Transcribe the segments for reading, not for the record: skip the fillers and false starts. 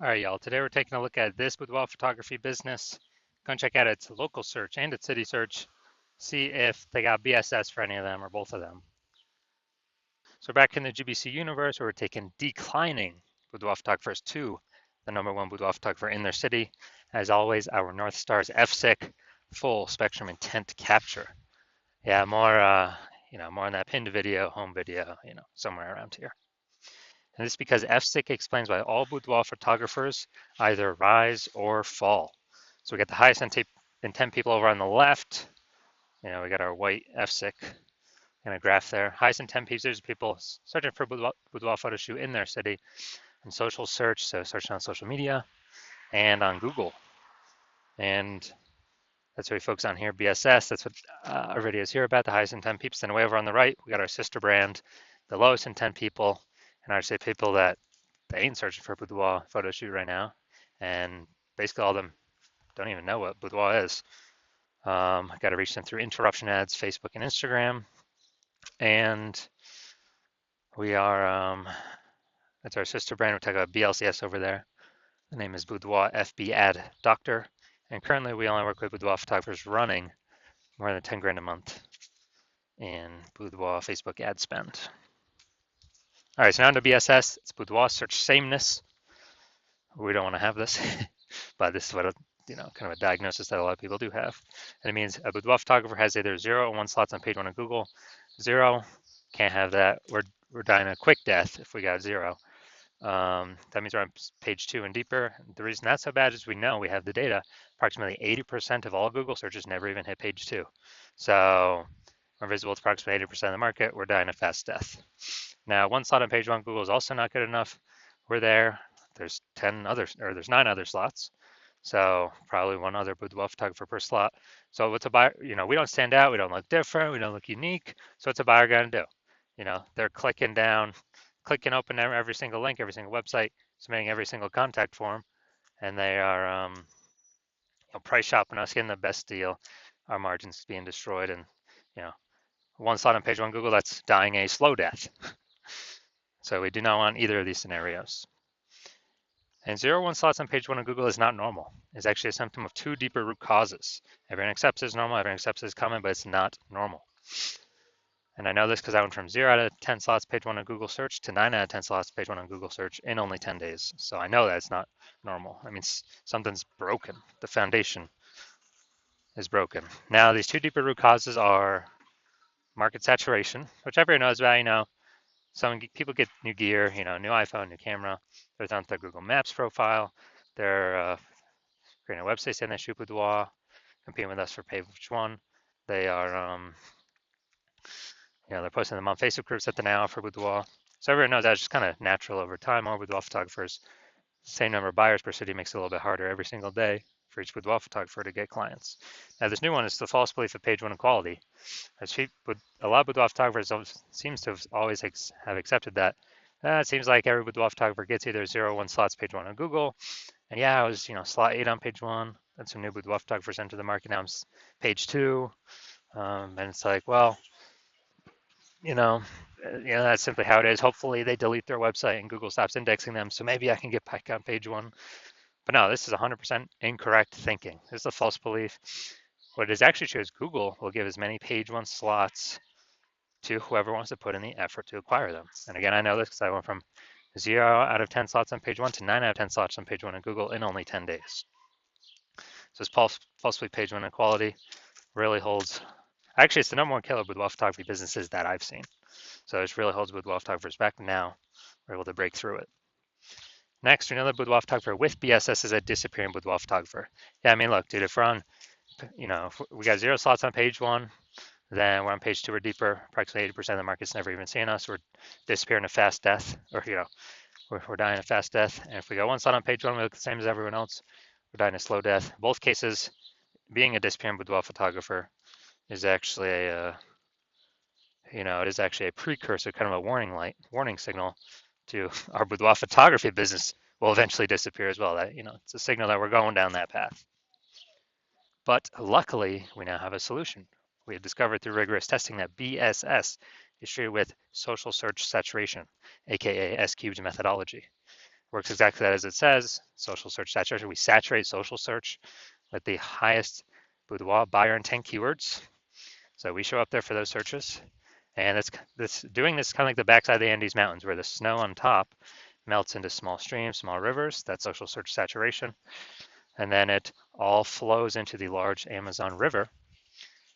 All right, y'all. Today we're taking a look at this boudoir photography business. Go and check out its local search and its city search. See if they got BSS for any of them or both of them. So back in the GBC universe, we're taking declining boudoir photographers to the #1 boudoir photographer in their city. As always, our North Star is FSIC, full spectrum intent capture. Yeah, more on that pinned video, home video, somewhere around here. And this is because FSIC explains why all boudoir photographers either rise or fall. So we got the highest intent people over on the left. We got our white FSIC kind of graph there. Highest intent people searching for boudoir photo shoot in their city and social search, so searching on social media and on Google. And that's what we focus on here, BSS. That's what our videos here about, the highest intent people. Then way over on the right, we got our sister brand, the lowest intent people, and I'd say people that they ain't searching for a boudoir photo shoot right now, and basically all of them don't even know what boudoir is. I got to reach them through interruption ads, Facebook and Instagram, and we are that's our sister brand. We're talking about BLCS over there. The name is Boudoir FB Ad Doctor, and currently we only work with boudoir photographers running more than 10 grand a month in boudoir Facebook ad spend. All right, so now to BSS. It's boudoir search sameness. We don't want to have this, but this is what kind of a diagnosis that a lot of people do have. And it means a boudoir photographer has either 0 or 1 slots on page 1 of Google. 0, can't have that. We're dying a quick death if we got 0. That means we're on page 2 and deeper. The reason that's so bad is we know we have the data. Approximately 80% of all Google searches never even hit page 2. So we're visible to approximately 80% of the market. We're dying a fast death. Now, 1 slot on page 1 Google is also not good enough. We're there. There's 9 other slots. So probably 1 other boudoir photographer per slot. So what's a buyer? We don't stand out. We don't look different. We don't look unique. So what's a buyer going to do? They're clicking open every single link, every single website, submitting every single contact form, and they are price shopping us, getting the best deal. Our margins being destroyed, and 1 slot on page 1 Google, that's dying a slow death. So we do not want either of these scenarios. And 0 1 slots on page 1 of Google is not normal. It's actually a symptom of 2 deeper root causes. Everyone accepts it's normal, everyone accepts it's common, but it's not normal. And I know this because I went from 0 out of 10 slots page 1 on Google search to 9 out of 10 slots page 1 on Google search in only 10 days. So I know that it's not normal. I mean, something's broken. The foundation is broken. Now, these 2 deeper root causes are market saturation, which everyone knows about. Some people get new gear, new iPhone, new camera. They're on their Google Maps profile. They're creating a website saying they shoot boudoir, competing with us for page 1. They are, they're posting them on Facebook groups at the now for boudoir. So everyone knows that's just kind of natural over time. More boudoir photographers, same number of buyers per city makes it a little bit harder every single day for each boudoir photographer to get clients. Now this new one is the false belief of page 1 equality. A lot of boudoir photographers seems to have always have accepted that. It seems like every boudoir photographer gets either 0 or 1 slots page 1 on Google. And yeah, I was slot 8 on page 1. That's some new boudoir photographers enter the market. Now I'm page 2. And it's like, well, that's simply how it is. Hopefully they delete their website and Google stops indexing them, so maybe I can get back on page 1. But no, this is 100% incorrect thinking. This is a false belief. What it is actually true is Google will give as many page 1 slots to whoever wants to put in the effort to acquire them. And again, I know this because I went from 0 out of 10 slots on page 1 to 9 out of 10 slots on page 1 on Google in only 10 days. So this false belief page 1 equality really holds. Actually, it's the #1 killer boudoir photography businesses that I've seen. So this really holds boudoir photographers back. Now we're able to break through it. Next, another boudoir photographer with BSS is a disappearing boudoir photographer. Yeah, I mean, look, dude, if we're on, if we got 0 slots on page 1, then we're on page 2 or deeper. Approximately 80% of the market's never even seen us. We're disappearing a fast death, or we're dying a fast death. And if we got 1 slot on page 1, we look the same as everyone else. We're dying a slow death. In both cases, being a disappearing boudoir photographer is actually it is actually a precursor, kind of a warning signal to our boudoir photography business will eventually disappear as well. That it's a signal that we're going down that path. But luckily, we now have a solution. We have discovered through rigorous testing that BSS is treated with social search saturation, aka S cubed methodology. works exactly as it says, social search saturation. We saturate social search with the highest boudoir buyer intent keywords. So we show up there for those searches. And doing this kind of like the backside of the Andes Mountains, where the snow on top melts into small streams, small rivers. That's social search saturation. And then it all flows into the large Amazon River.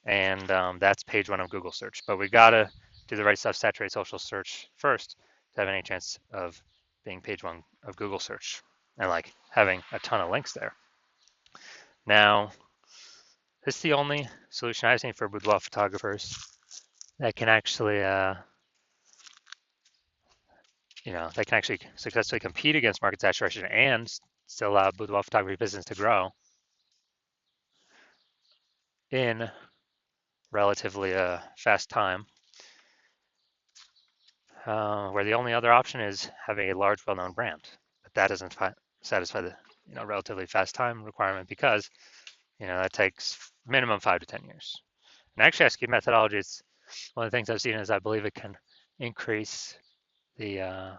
And that's page one of Google search. But we got to do the right stuff, saturate social search first to have any chance of being page one of Google search and like having a ton of links there. Now, this is the only solution I've seen for boudoir photographers that can actually, they can actually successfully compete against market saturation and still allow boudoir photography business to grow in relatively fast time. Where the only other option is having a large, well-known brand, but that doesn't satisfy the relatively fast time requirement because that takes minimum 5 to 10 years. And actually, SQ methodology, it's one of the things I've seen is I believe it can increase the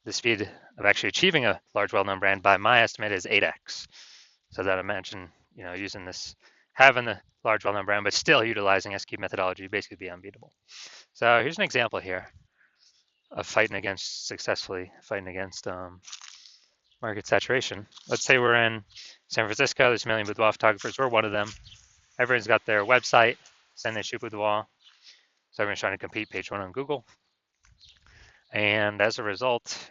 speed of actually achieving a large, well-known brand by my estimate is 8x. So that I mentioned, using this, having the large, well-known brand, but still utilizing SQ methodology, basically be unbeatable. So here's an example here of successfully fighting against market saturation. Let's say we're in San Francisco, there's a million boudoir photographers, we're one of them. Everyone's got their website, Sameness shoot boudoir. So everyone's trying to compete page one on Google. And as a result,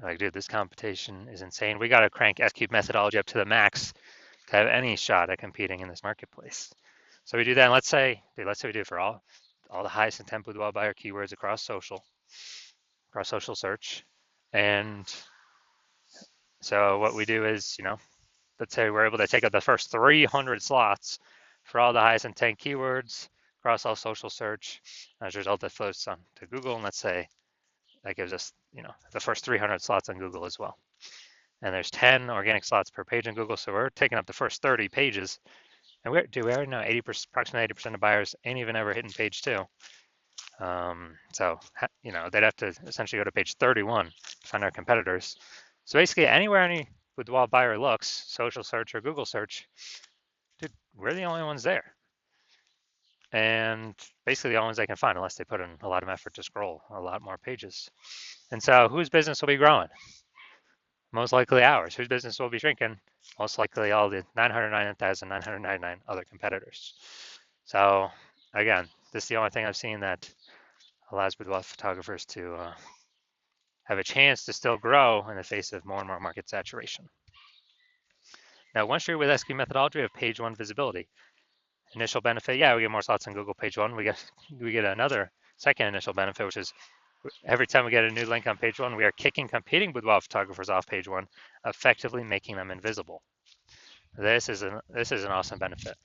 like, dude, this competition is insane. We got to crank SQ methodology up to the max to have any shot at competing in this marketplace. So we do that, and let's say we do it for all the highest intent boudoir buyer keywords across social search. And so what we do is, let's say we're able to take up the first 300 slots for all the highest intent keywords across all social search. As a result, that flows on to Google, and let's say that gives us, the first 300 slots on Google as well. And there's 10 organic slots per page on Google, so we're taking up the first 30 pages. And we already know approximately 80% of buyers ain't even ever hitting page 2. So, they'd have to essentially go to page 31 to find our competitors. So basically, anywhere any boudoir buyer looks, social search or Google search, dude, we're the only ones there. And basically the only ones they can find, unless they put in a lot of effort to scroll a lot more pages. And so whose business will be growing? Most likely ours. Whose business will be shrinking? Most likely all the 999,999 other competitors. So again, this is the only thing I've seen that allows boudoir photographers to have a chance to still grow in the face of more and more market saturation. Now, once you're with SQ methodology, we have page one visibility. Initial benefit, yeah, we get more slots on Google page one. We get another second initial benefit, which is every time we get a new link on page one, we are kicking competing boudoir photographers off page one, effectively making them invisible. This is an awesome benefit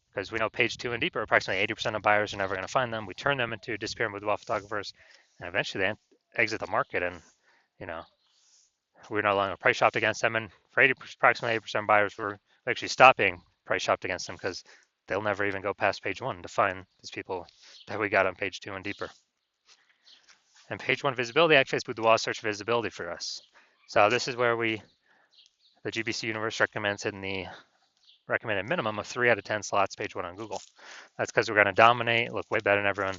because we know page two and deeper, approximately 80% of buyers are never going to find them. We turn them into disappearing boudoir photographers, and eventually they exit the market, and we're no longer price shopped against them. And for approximately 80% of buyers, we're actually stopping price shopped against them because they'll never even go past page one to find these people that we got on page two and deeper. And page one visibility actually is boudoir search visibility for us. So this is where the GBC universe recommends in the recommended minimum of 3 out of 10 slots page one on Google. That's because we're going to dominate, look way better than everyone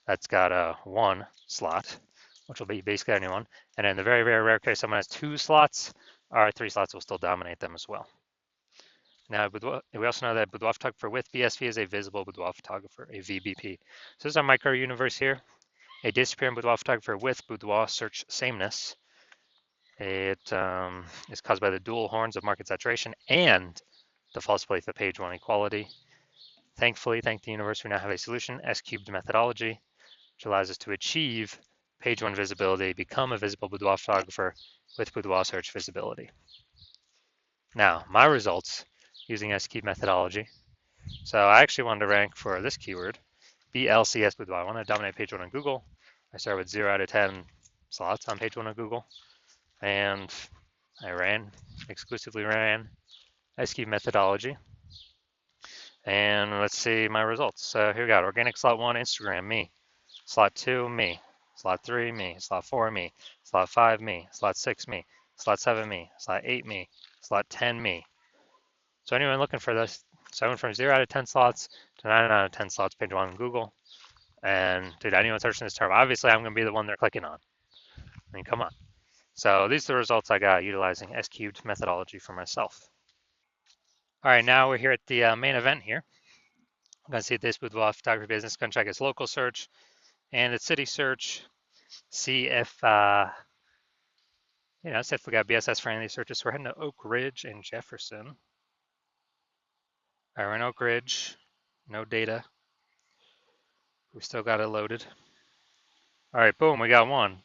that's got a 1 slot, which will be basically anyone. And in the very, very rare case someone has 2 slots, our 3 slots will still dominate them as well. Now, we also know that boudoir photographer with BSV is a visible boudoir photographer, a VBP. So this is our micro universe here. A disappearing boudoir photographer with boudoir search sameness. It is caused by the dual horns of market saturation and the false belief of page one equality. Thankfully, thank the universe, we now have a solution, S-cubed methodology, which allows us to achieve page one visibility, become a visible boudoir photographer with boudoir search visibility. Now, my results using S-cubed methodology. So I actually wanted to rank for this keyword, BLCS boudoir. I want to dominate page one on Google. I started with 0 out of 10 slots on page one on Google. And I exclusively ran SQ methodology. And let's see my results. So here we got organic slot 1, Instagram, me. Slot 2, me. Slot 3, me. Slot 4, me. Slot 5, me. Slot 6, me. Slot 7, me. Slot 8, me. Slot 10, me. So anyone looking for this, so I went from 0 out of 10 slots to 9 out of 10 slots, page 1 on Google. And dude, anyone searching this term, obviously I'm going to be the one they're clicking on. I mean, come on. So these are the results I got utilizing S-cubed methodology for myself. All right, now we're here at the main event here. I'm going to see this Boudoir photography business. Going to check its local search and its city search. See if, see if we got BSS for any of these searches. So we're heading to Oak Ridge and Jefferson. All right, we're in Oak Ridge. No data. We still got it loaded. All right, boom, we got 1.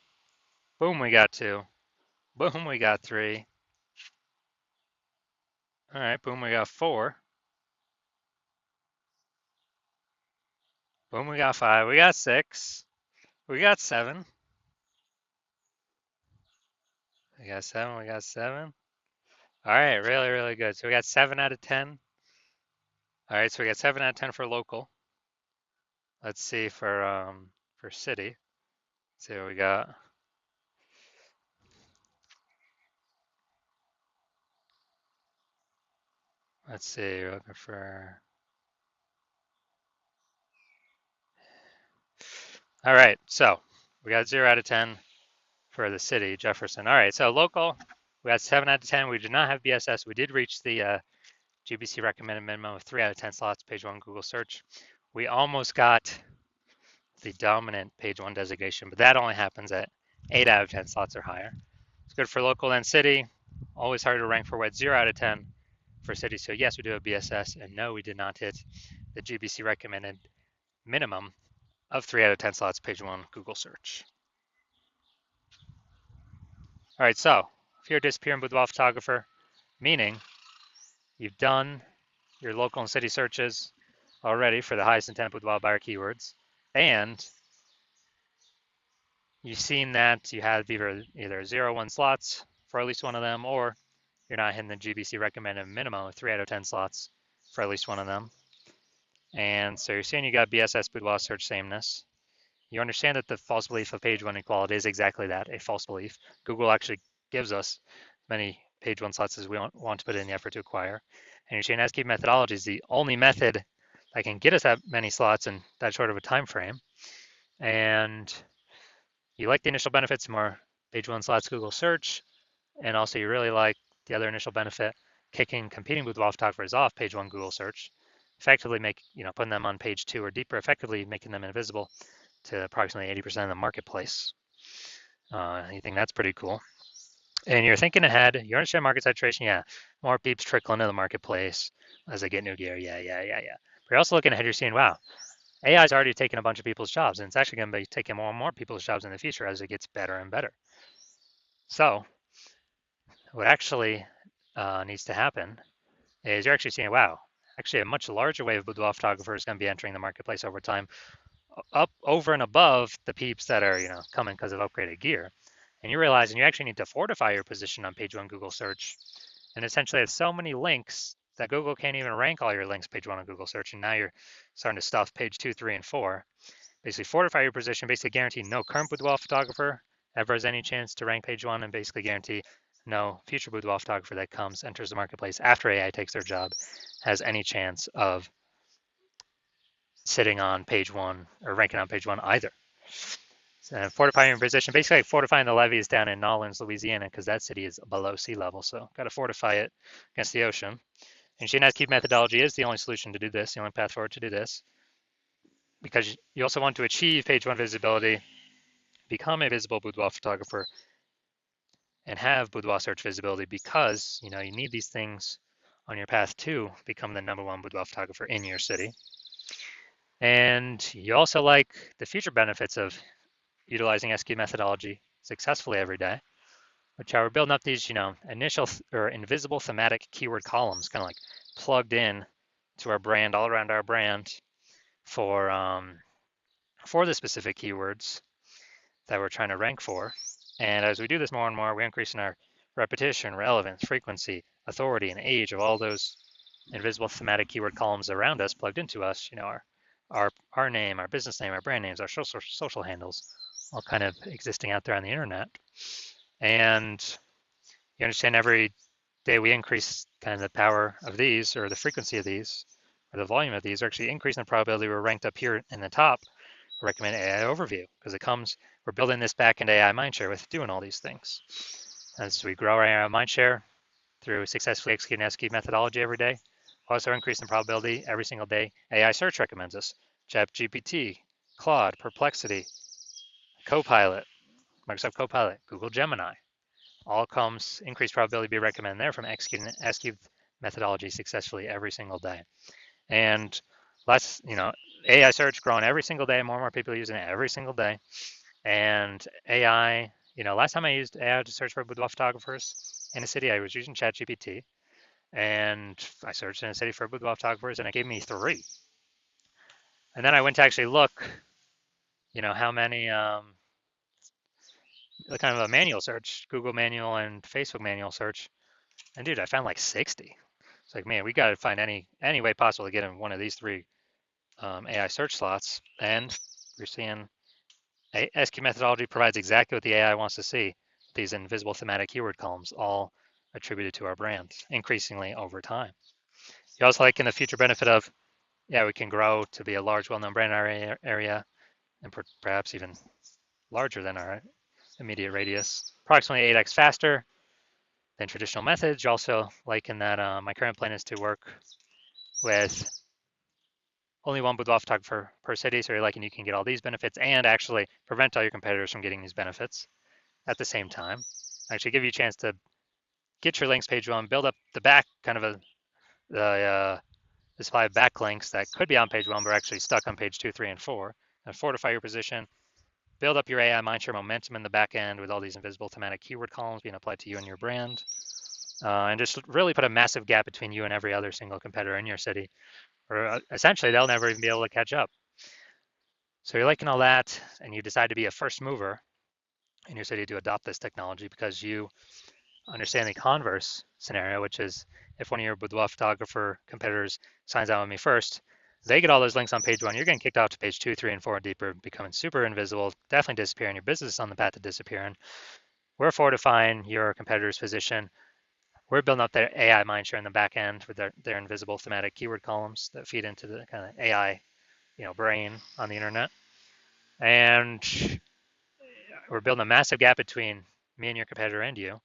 Boom, we got 2. Boom, we got 3. All right, boom, we got 4. Boom, we got 5. We got 6. We got 7. We got 7. We got 7. All right, really, really good. So we got 7 out of 10. All right, so we got 7 out of 10 for local. Let's see for city. Let's see what we got. Let's see, we're looking for. All right, so we got 0 out of 10 for the city, Jefferson. All right, so local, we got 7 out of 10. We did not have BSS. We did reach the GBC recommended minimum of 3 out of 10 slots, page 1 Google search. We almost got the dominant page 1 designation, but that only happens at 8 out of 10 slots or higher. It's good for local and city. Always hard to rank for what 0 out of 10 for city. So yes, we do have BSS, and no, we did not hit the GBC recommended minimum of 3 out of 10 slots, page 1 Google search. All right, so if you're a disappearing boudoir photographer, meaning you've done your local and city searches already for the highest intent boudoir buyer keywords, and you've seen that you have either 0 1 slots for at least one of them, or you're not hitting the GBC recommended minimum of 3 out of 10 slots for at least one of them. And so you're seeing you got BSS boudoir search sameness. You understand that the false belief of page 1 equality is exactly that, a false belief. Google actually gives us many page 1 slots as we want to put in the effort to acquire. And you're seeing S-cube methodology is the only method that can get us that many slots in that short of a time frame. And you like the initial benefits, more page 1 slots Google search, and also you really like the other initial benefit, kicking competing boudoir photographers off page 1 Google search, effectively putting them on page 2 or deeper, effectively making them invisible to approximately 80% of the marketplace. You think that's pretty cool. And you're thinking ahead, you understand market saturation, yeah, more peeps trickle into the marketplace as they get new gear, yeah. But you're also looking ahead, you're seeing, wow, AI is already taking a bunch of people's jobs, and it's actually going to be taking more and more people's jobs in the future as it gets better and better. So what actually needs to happen is you're actually seeing, wow, actually a much larger wave of boudoir photographers is going to be entering the marketplace over time, up over and above the peeps that are coming because of upgraded gear. And you're realizing you actually need to fortify your position on page 1 Google search, and essentially have so many links that Google can't even rank all your links page 1 on Google search, and now you're starting to stuff page 2, 3, and 4. Basically fortify your position, basically guarantee no current boudoir photographer ever has any chance to rank page 1, and basically guarantee no future boudoir photographer that enters the marketplace after AI takes their job has any chance of sitting on page 1 or ranking on page 1 either. So fortifying your position, basically like fortifying the levees down in Nolens, Louisiana, because that city is below sea level. So got to fortify it against the ocean. And S-cube methodology is the only solution to do this, the only path forward to do this, because you also want to achieve page 1 visibility, become a visible boudoir photographer, and have boudoir search visibility, because you need these things on your path to become the #1 boudoir photographer in your city. And you also like the future benefits of utilizing S-cube methodology successfully every day, which are we're building up these, initial or invisible thematic keyword columns, kind of like plugged in to our brand, all around our brand for the specific keywords that we're trying to rank for. And as we do this more and more, we're increasing our repetition, relevance, frequency, authority, and age of all those invisible thematic keyword columns around us, plugged into us, our name, our business name, our brand names, our social handles, all kind of existing out there on the internet. And you understand every day we increase kind of the power of these, or the frequency of these, or the volume of these, are actually increasing the probability we're ranked up here in the top. Recommend AI overview, because we're building this back-end AI mindshare with doing all these things. As we grow our AI mindshare through successfully executing SQ methodology every day, also increasing probability every single day AI search recommends us. ChatGPT, Claude, Perplexity, Copilot, Microsoft Copilot, Google Gemini, all comes increased probability to be recommended there from executing SQ methodology successfully every single day. And AI search growing every single day, more and more people are using it every single day. And AI, last time I used AI to search for boudoir photographers in a city, I was using ChatGPT. And I searched in a city for boudoir photographers, and it gave me 3. And then I went to actually look, how many, kind of a manual search, Google manual and Facebook manual search. And dude, I found like 60. It's like, man, we got to find any way possible to get in one of these 3 AI search slots. And we're seeing SQ methodology provides exactly what the AI wants to see. These invisible thematic keyword columns, all attributed to our brand, increasingly over time. You also like in the future benefit of, we can grow to be a large, well-known brand in our area, and perhaps even larger than our immediate radius, approximately 8x faster than traditional methods. You also like in that my current plan is to work with only one boudoir photographer per city, so you're liking you can get all these benefits and actually prevent all your competitors from getting these benefits at the same time. Actually give you a chance to get your links page 1, build up the back kind of the supply of backlinks that could be on page 1 but are actually stuck on page 2, 3, and 4, and fortify your position. Build up your AI mindshare momentum in the back end with all these invisible thematic keyword columns being applied to you and your brand. And just really put a massive gap between you and every other single competitor in your city, or essentially they'll never even be able to catch up. So you're liking all that, and you decide to be a first mover in your city to adopt this technology because you understand the converse scenario, which is if one of your boudoir photographer competitors signs on with me first, they get all those links on page 1, you're getting kicked out to page 2, 3, and 4 deeper, becoming super invisible, definitely disappearing, your business is on the path to disappearing. We're fortifying your competitor's position. We're building up their AI mindshare in the back end with their invisible thematic keyword columns that feed into the kind of AI, brain on the internet. And we're building a massive gap between me and your competitor and you.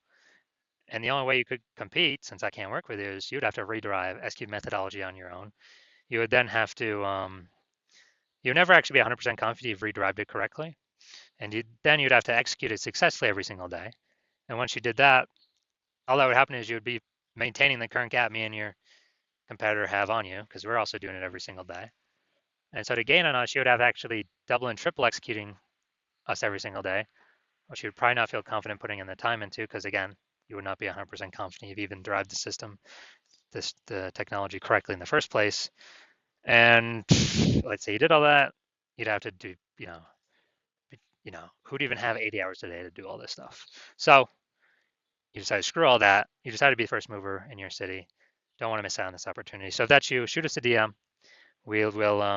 And the only way you could compete, since I can't work with you, is you'd have to rederive SQ methodology on your own. You would then have to, you'd never actually be 100% confident you've rederived it correctly. And then you'd have to execute it successfully every single day. And once you did that, all that would happen is you would be maintaining the current gap me and your competitor have on you, because we're also doing it every single day. And so to gain on us, you would have actually double and triple executing us every single day, which you would probably not feel confident putting in the time into, because again, you would not be 100% confident you've even derived the system, the technology correctly in the first place. And let's say you did all that, you'd have to do, who'd even have 80 hours a day to do all this stuff? So you decide to screw all that. You decide to be the first mover in your city. Don't want to miss out on this opportunity. So if that's you, shoot us a DM. Well,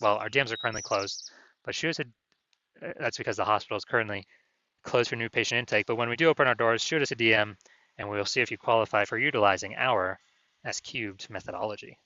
our DMs are currently closed, but shoot us that's because the hospital is currently closed for new patient intake. But when we do open our doors, shoot us a DM and we'll see if you qualify for utilizing our S cubed methodology.